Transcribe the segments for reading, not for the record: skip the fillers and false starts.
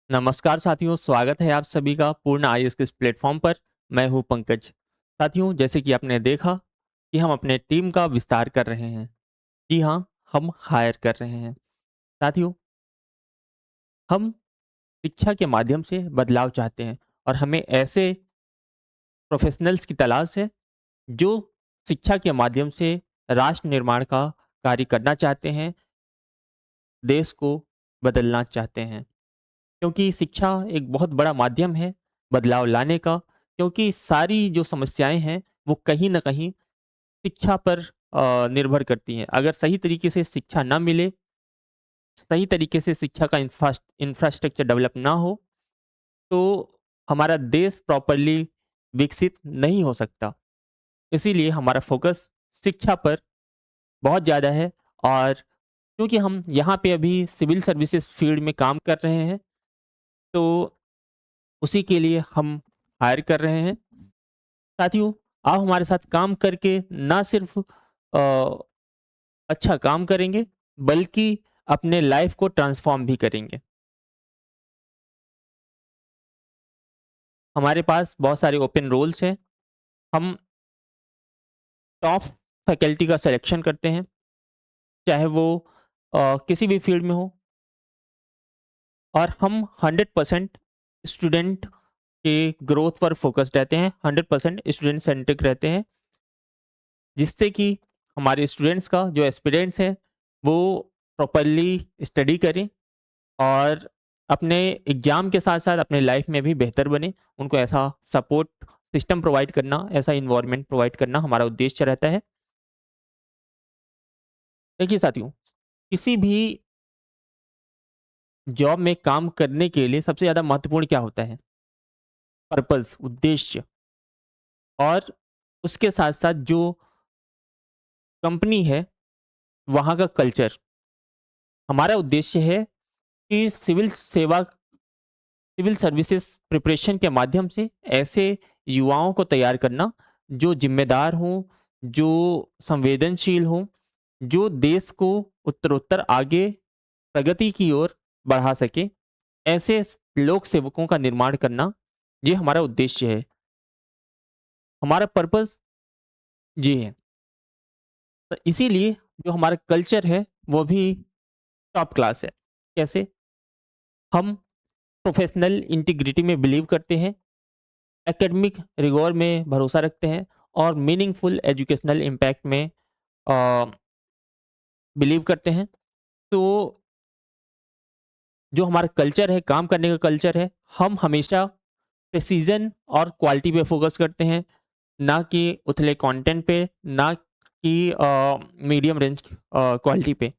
नमस्कार साथियों, स्वागत है आप सभी का पूर्ण आईएएस के इस प्लेटफॉर्म पर। मैं हूं पंकज। साथियों, जैसे कि आपने देखा कि हम अपने टीम का विस्तार कर रहे हैं। जी हाँ, हम हायर कर रहे हैं। साथियों, हम शिक्षा के माध्यम से बदलाव चाहते हैं और हमें ऐसे प्रोफेशनल्स की तलाश है जो शिक्षा के माध्यम से राष्ट्र निर्माण का कार्य करना चाहते हैं, देश को बदलना चाहते हैं। क्योंकि शिक्षा एक बहुत बड़ा माध्यम है बदलाव लाने का, क्योंकि सारी जो समस्याएं हैं वो कहीं ना कहीं शिक्षा पर निर्भर करती हैं। अगर सही तरीके से शिक्षा ना मिले, सही तरीके से शिक्षा का इंफ्रास्ट्रक्चर डेवलप ना हो, तो हमारा देश प्रॉपरली विकसित नहीं हो सकता। इसीलिए हमारा फोकस शिक्षा पर बहुत ज़्यादा है। और क्योंकि हम यहाँ पे अभी सिविल सर्विसेज फील्ड में काम कर रहे हैं, तो उसी के लिए हम हायर कर रहे हैं। साथियों, आप हमारे साथ काम करके ना सिर्फ अच्छा काम करेंगे, बल्कि अपने लाइफ को ट्रांसफॉर्म भी करेंगे। हमारे पास बहुत सारे ओपन रोल्स हैं। हम टॉप फैकल्टी का सिलेक्शन करते हैं, चाहे वो किसी भी फील्ड में हो। और हम 100% स्टूडेंट के ग्रोथ पर फोकस्ड रहते हैं, 100% स्टूडेंट सेंट्रिक रहते हैं, जिससे कि हमारे स्टूडेंट्स का जो एस्पिरेंट्स हैं वो प्रॉपरली स्टडी करें और अपने एग्जाम के साथ साथ अपने लाइफ में भी बेहतर बने। उनको ऐसा सपोर्ट सिस्टम प्रोवाइड करना, ऐसा इन्वायरमेंट प्रोवाइड करना हमारा उद्देश्य रहता है। देखिए साथियों, किसी भी जॉब में काम करने के लिए सबसे ज़्यादा महत्वपूर्ण क्या होता है? पर्पस, उद्देश्य। और उसके साथ साथ जो कंपनी है, वहाँ का कल्चर। हमारा उद्देश्य है कि सिविल सर्विसेज प्रिपरेशन के माध्यम से ऐसे युवाओं को तैयार करना जो जिम्मेदार हों, जो संवेदनशील हों, जो देश को उत्तरोत्तर आगे प्रगति की ओर बढ़ा सके। ऐसे लोक सेवकों का निर्माण करना, ये हमारा उद्देश्य है। हमारा पर्पस ये है। तो इसीलिए जो हमारा कल्चर है वो भी टॉप क्लास है। कैसे? हम प्रोफेशनल इंटीग्रिटी में बिलीव करते हैं, एकेडमिक रिगोर में भरोसा रखते हैं और मीनिंगफुल एजुकेशनल इम्पैक्ट में बिलीव करते हैं। तो जो हमारा कल्चर है, काम करने का कल्चर है, हम हमेशा प्रिसीजन और क्वालिटी पे फोकस करते हैं, ना कि उथले कंटेंट पे, ना कि मीडियम रेंज क्वालिटी पे।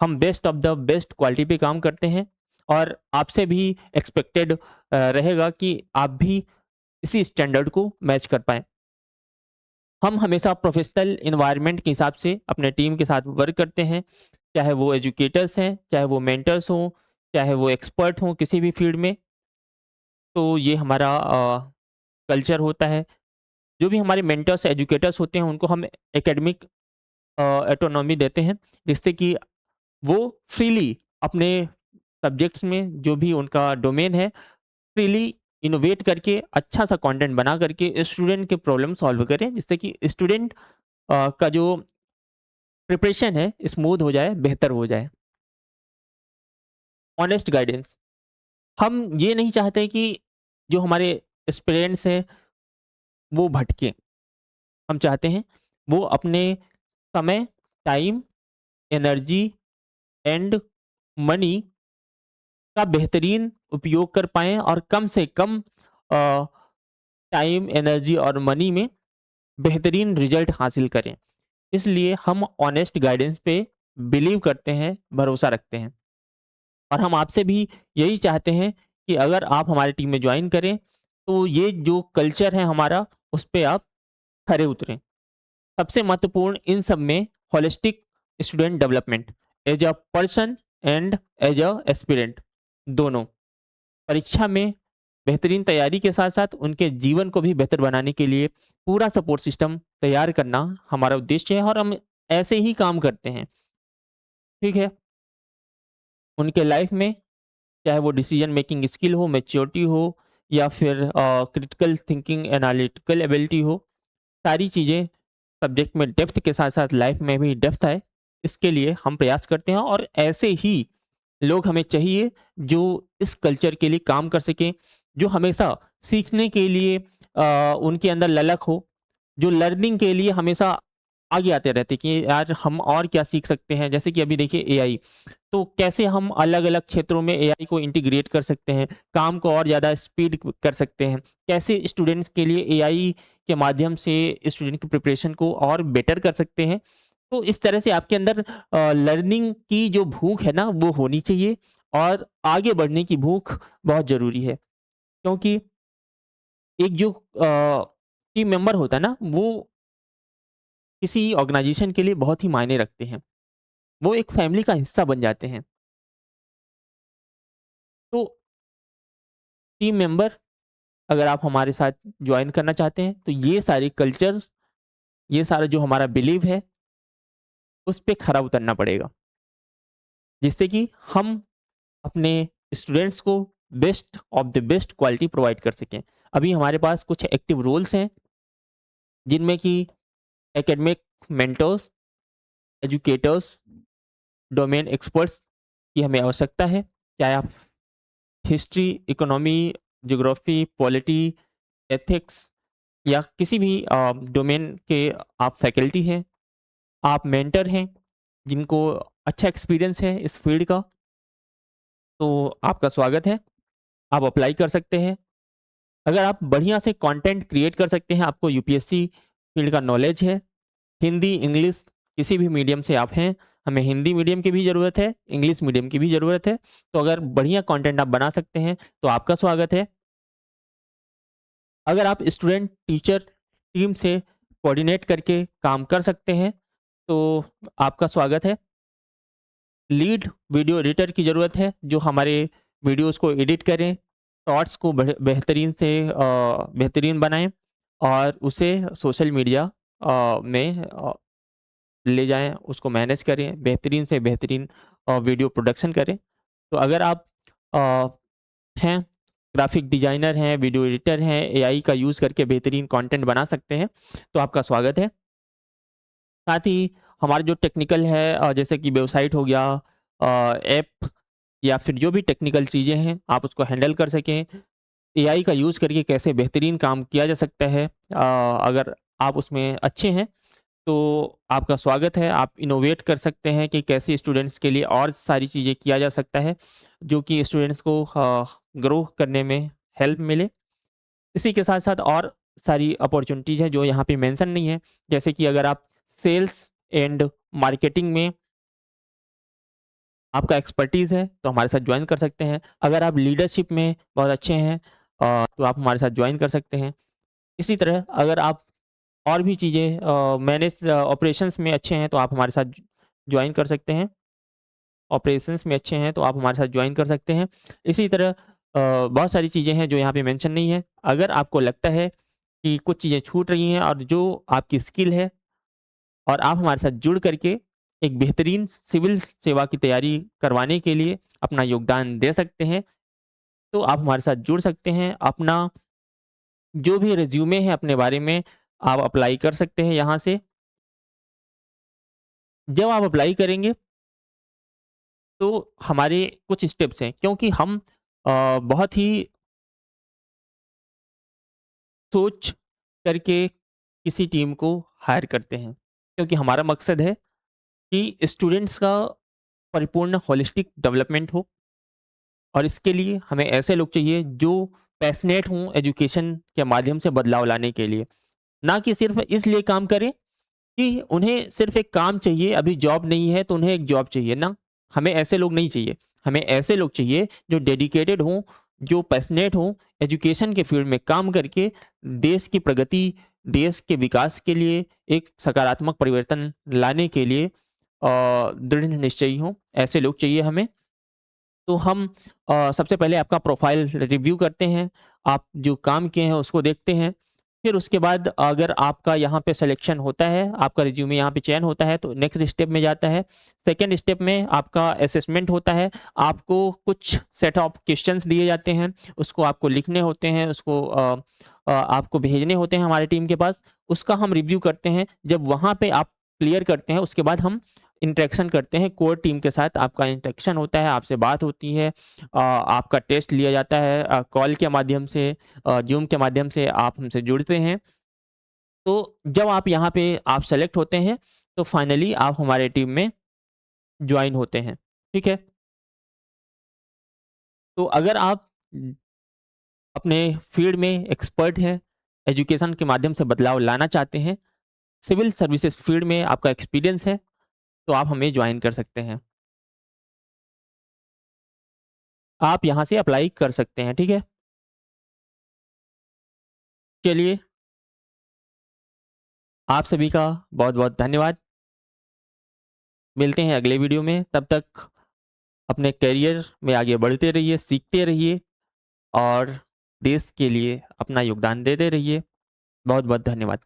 हम best of the best quality पे काम करते हैं और आपसे भी एक्सपेक्टेड रहेगा कि आप भी इसी स्टैंडर्ड को मैच कर पाएँ। हम हमेशा प्रोफेशनल एनवायरनमेंट के हिसाब से अपने टीम के साथ वर्क करते हैं, चाहे वो एजुकेटर्स हैं, चाहे वो मेंटर्स हों, चाहे वो एक्सपर्ट हों किसी भी फील्ड में। तो ये हमारा कल्चर होता है। जो भी हमारे मेंटर्स, एजुकेटर्स होते हैं, उनको हम एकेडमिक ऑटोनॉमी देते हैं, जिससे कि वो फ्रीली अपने सब्जेक्ट्स में जो भी उनका डोमेन है, फ्रीली इनोवेट करके अच्छा सा कंटेंट बना करके स्टूडेंट के प्रॉब्लम सॉल्व करें, जिससे कि स्टूडेंट का जो प्रिपरेशन है स्मूथ हो जाए, बेहतर हो जाए। Honest guidance. हम ये नहीं चाहते कि जो हमारे एस्पिरेंट्स हैं वो भटकें। हम चाहते हैं वो अपने समय, टाइम, एनर्जी एंड मनी का बेहतरीन उपयोग कर पाएँ और कम से कम टाइम, एनर्जी और मनी में बेहतरीन रिजल्ट हासिल करें। इसलिए हम ऑनेस्ट गाइडेंस पे बिलीव करते हैं, भरोसा रखते हैं। और हम आपसे भी यही चाहते हैं कि अगर आप हमारी टीम में जॉइन करें, तो ये जो कल्चर है हमारा, उस पे आप खरे उतरें। सबसे महत्वपूर्ण इन सब में holistic student development as a person and as a aspirant, दोनों। परीक्षा में बेहतरीन तैयारी के साथ-साथ उनके जीवन को भी बेहतर बनाने के लिए पूरा सपोर्ट सिस्टम तैयार करना हमारा उद्देश्य है और हम ऐसे ही काम करते हैं। ठीक है? उनके लाइफ में चाहे वो डिसीजन मेकिंग स्किल हो, मैच्योरिटी हो या फिर क्रिटिकल थिंकिंग, एनालिटिकल एबिलिटी हो, सारी चीज़ें सब्जेक्ट में डेप्थ के साथ-साथ लाइफ में भी डेप्थ आए, इसके लिए हम प्रयास करते हैं और ऐसे ही लोग हमें चाहिए जो इस कल्चर के लिए काम कर सकें, जो हमेशा सीखने के लिए उनके अंदर ललक हो, जो लर्निंग के लिए हमेशा आगे आते रहते कि यार हम और क्या सीख सकते हैं। जैसे कि अभी देखिए एआई, तो कैसे हम अलग-अलग क्षेत्रों में एआई को इंटीग्रेट कर सकते हैं, काम को और ज़्यादा स्पीड कर सकते हैं। कैसे स्टूडेंट्स के लिए एआई के माध्यम से स्टूडेंट की प्रिपरेशन को और बेटर कर सकते हैं। तो इस तरह से आपके अंदर लर्निंग की जो भूख है ना, वो होनी चाहिए और आगे बढ़ने की भूख बहुत ज़रूरी है। क्योंकि एक जो टीम मेंबर होता है ना, वो किसी ऑर्गेनाइज़ेशन के लिए बहुत ही मायने रखते हैं। वो एक फैमिली का हिस्सा बन जाते हैं। तो टीम मेंबर अगर आप हमारे साथ जॉइन करना चाहते हैं, तो ये सारी कल्चर्स, ये सारा जो हमारा बिलीव है, उस पे खरा उतरना पड़ेगा। जिससे कि हम अपने स्टूडेंट्स को best of the best quality provide कर सकें। अभी हमारे पास कुछ एक्टिव रोल्स हैं, जिनमें कि academic mentors, educators, domain experts की हमें आवश्यकता है। चाहे आप history, economy, geography, polity, ethics या किसी भी डोमेन के आप फैकल्टी हैं, आप मेंटर हैं, जिनको अच्छा एक्सपीरियंस है इस फील्ड का, तो आपका स्वागत है। आप अप्लाई कर सकते हैं। अगर आप बढ़िया से कंटेंट क्रिएट कर सकते हैं, आपको यूपीएससी फील्ड का नॉलेज है, हिंदी, इंग्लिश किसी भी मीडियम से आप हैं, हमें हिंदी मीडियम की भी ज़रूरत है, इंग्लिश मीडियम की भी ज़रूरत है। तो अगर बढ़िया कंटेंट आप बना सकते हैं, तो आपका स्वागत है। अगर आप स्टूडेंट, टीचर, टीम से कोऑर्डिनेट करके काम कर सकते हैं, तो आपका स्वागत है। लीड वीडियो एडिटर की ज़रूरत है, जो हमारे वीडियोज़ को एडिट करें, शॉर्ट्स को बेहतरीन से बेहतरीन बनाएँ और उसे सोशल मीडिया में ले जाएँ, उसको मैनेज करें, बेहतरीन से बेहतरीन वीडियो प्रोडक्शन करें। तो अगर आप अ, हैं, ग्राफिक डिज़ाइनर हैं, वीडियो एडिटर हैं, एआई का यूज़ करके बेहतरीन कंटेंट बना सकते हैं, तो आपका स्वागत है। साथ ही हमारा जो टेक्निकल है जैसे कि वेबसाइट हो गया, ऐप या फिर जो भी टेक्निकल चीज़ें हैं, आप उसको हैंडल कर सकें। एआई का यूज़ करके कैसे बेहतरीन काम किया जा सकता है, अगर आप उसमें अच्छे हैं, तो आपका स्वागत है। आप इनोवेट कर सकते हैं कि कैसे स्टूडेंट्स के लिए और सारी चीज़ें किया जा सकता है, जो कि स्टूडेंट्स को ग्रो करने में हेल्प मिले। इसी के साथ-साथ और सारी अपॉर्च्युनिटीज़ हैं जो यहाँ पे मेंशन नहीं है। जैसे कि अगर आप सेल्स एंड मार्केटिंग में आपका एक्सपर्टीज़ है, तो हमारे साथ जॉइन कर सकते हैं। अगर आप लीडरशिप में बहुत अच्छे हैं तो आप हमारे साथ जॉइन कर सकते हैं। इसी तरह अगर आप और भी चीज़ें मैनेज ऑपरेशंस में अच्छे हैं, तो आप हमारे साथ जॉइन कर सकते हैं। ऑपरेशंस में अच्छे हैं, तो आप हमारे साथ जॉइन कर सकते हैं। इसी तरह बहुत सारी चीज़ें हैं जो यहाँ पे मेंशन नहीं है। अगर आपको लगता है कि कुछ चीज़ें छूट रही हैं और जो आपकी स्किल है और आप हमारे साथ जुड़ करके एक बेहतरीन सिविल सेवा की तैयारी करवाने के लिए अपना योगदान दे सकते हैं, तो आप हमारे साथ जुड़ सकते हैं। अपना जो भी रिज़्यूमे है अपने बारे में आप अप्लाई कर सकते हैं यहाँ से। जब आप अप्लाई करेंगे तो हमारे कुछ स्टेप्स हैं, क्योंकि हम बहुत ही सोच करके किसी टीम को हायर करते हैं, क्योंकि हमारा मकसद है कि स्टूडेंट्स का परिपूर्ण होलिस्टिक डेवलपमेंट हो और इसके लिए हमें ऐसे लोग चाहिए जो पैशनेट हों एजुकेशन के माध्यम से बदलाव लाने के लिए। ना कि सिर्फ़ इसलिए काम करें कि उन्हें सिर्फ़ एक काम चाहिए, अभी जॉब नहीं है तो उन्हें एक जॉब चाहिए ना, हमें ऐसे लोग नहीं चाहिए। हमें ऐसे लोग चाहिए जो डेडिकेटेड हों, जो पैशनेट हों, एजुकेशन के फ़ील्ड में काम करके देश की प्रगति, देश के विकास के लिए एक सकारात्मक परिवर्तन लाने के लिए दृढ़ निश्चयी हों, ऐसे लोग चाहिए हमें। तो हम सबसे पहले आपका प्रोफ़ाइल रिव्यू करते हैं, आप जो काम किए हैं उसको देखते हैं। फिर उसके बाद अगर आपका यहाँ पे सिलेक्शन होता है, आपका रिज्यूमे यहाँ पे चयन होता है, तो नेक्स्ट स्टेप में जाता है। सेकंड स्टेप में आपका असेसमेंट होता है। आपको कुछ सेट ऑफ क्वेश्चंस दिए जाते हैं, उसको आपको लिखने होते हैं, उसको आपको भेजने होते हैं हमारी टीम के पास। उसका हम रिव्यू करते हैं। जब वहाँ पे आप क्लियर करते हैं, उसके बाद हम इंटरेक्शन करते हैं कोर टीम के साथ। आपका इंटरेक्शन होता है, आपसे बात होती है, आपका टेस्ट लिया जाता है, कॉल के माध्यम से, ज़ूम के माध्यम से आप हमसे जुड़ते हैं। तो जब आप यहाँ पे आप सेलेक्ट होते हैं, तो फाइनली आप हमारे टीम में जॉइन होते हैं। ठीक है? तो अगर आप अपने फील्ड में एक्सपर्ट हैं, एजुकेशन के माध्यम से बदलाव लाना चाहते हैं, सिविल सर्विसेज फील्ड में आपका एक्सपीरियंस है, तो आप हमें जॉइन कर सकते हैं। आप यहाँ से अप्लाई कर सकते हैं। ठीक है? चलिए, आप सभी का बहुत-बहुत धन्यवाद। मिलते हैं अगले वीडियो में, तब तक अपने करियर में आगे बढ़ते रहिए, सीखते रहिए और देश के लिए अपना योगदान देते रहिए। बहुत-बहुत धन्यवाद।